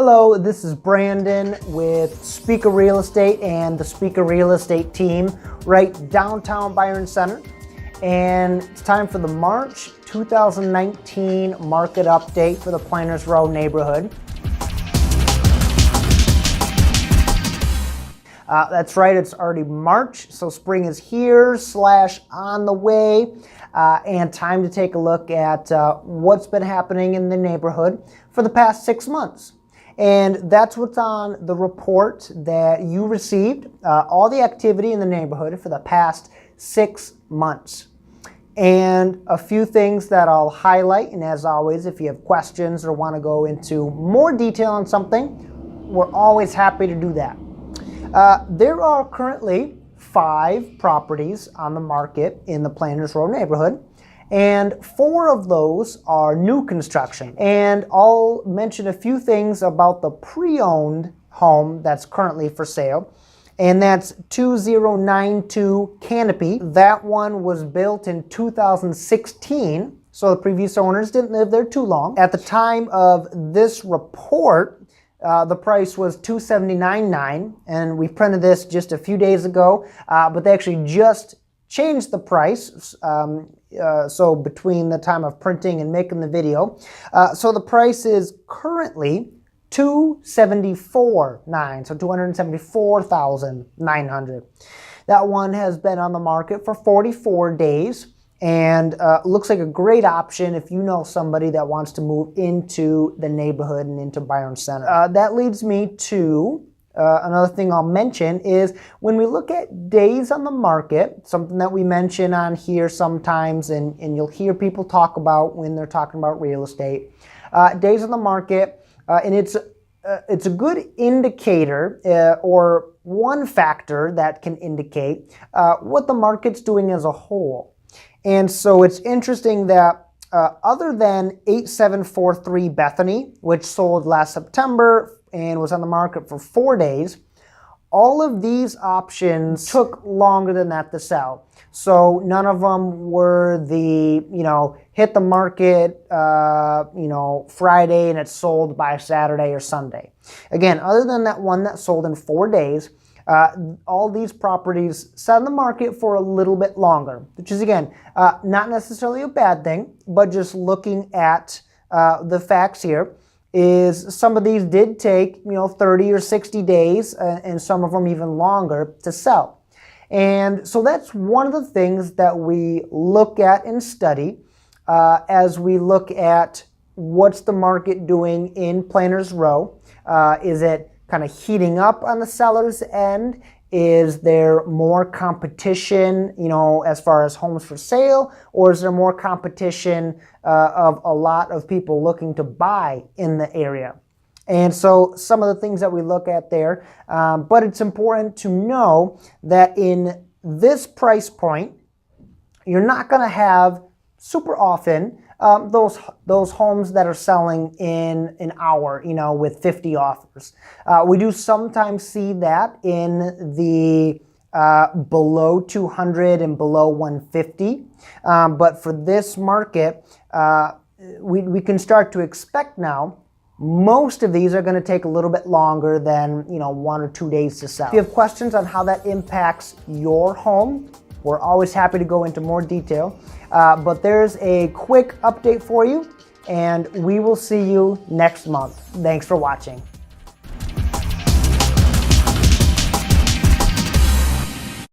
Hello, this is Brandon with Spica Real Estate and the Spica Real Estate team right downtown Byron Center. And it's time for the March 2019 market update for the Planters Row neighborhood. That's right, it's already March, so spring is here / on the way, and time to take a look at what's been happening in the neighborhood for the past 6 months. And that's what's on the report that you received, all the activity in the neighborhood for the past 6 months. And a few things that I'll highlight, and as always, if you have questions or want to go into more detail on something, we're always happy to do that. There are currently 5 properties on the market in the Planters Row neighborhood, and 4 of those are new construction. And I'll mention a few things about the pre-owned home that's currently for sale, and that's 2092 Canopy. That one was built in 2016, so the previous owners didn't live there too long. At the time of this report, the price was $279.9, and we printed this just a few days ago, but they actually just changed the price, so between the time of printing and making the video. So the price is currently $274.9, so $274,900. That one has been on the market for 44 days. And looks like a great option if you know somebody that wants to move into the neighborhood and into Byron Center. That leads me to another thing I'll mention is when we look at days on the market, something that we mention on here sometimes, and you'll hear people talk about when they're talking about real estate. Days on the market, and it's a good indicator or one factor that can indicate what the market's doing as a whole. And so it's interesting that other than 8743 Bethany, which sold last September and was on the market for 4 days, all of these options took longer than that to sell. So none of them were the, hit the market, Friday and it sold by Saturday or Sunday. Again, other than that one that sold in 4 days, all these properties sat on the market for a little bit longer, which is, again, not necessarily a bad thing, but just looking at the facts here is some of these did take, 30 or 60 days, and some of them even longer to sell. And so that's one of the things that we look at and study as we look at what's the market doing in Planters Row. Is it kind of heating up on the seller's end? Is there more competition, as far as homes for sale, or is there more competition of a lot of people looking to buy in the area? And so some of the things that we look at there, but it's important to know that in this price point, you're not going to have super often those homes that are selling in an hour, with 50 offers. We do sometimes see that in the below 200 and below 150. But for this market, we can start to expect now most of these are going to take a little bit longer than 1 or 2 days to sell. If you have questions on how that impacts your home, we're always happy to go into more detail. But there's a quick update for you, and we will see you next month. Thanks for watching.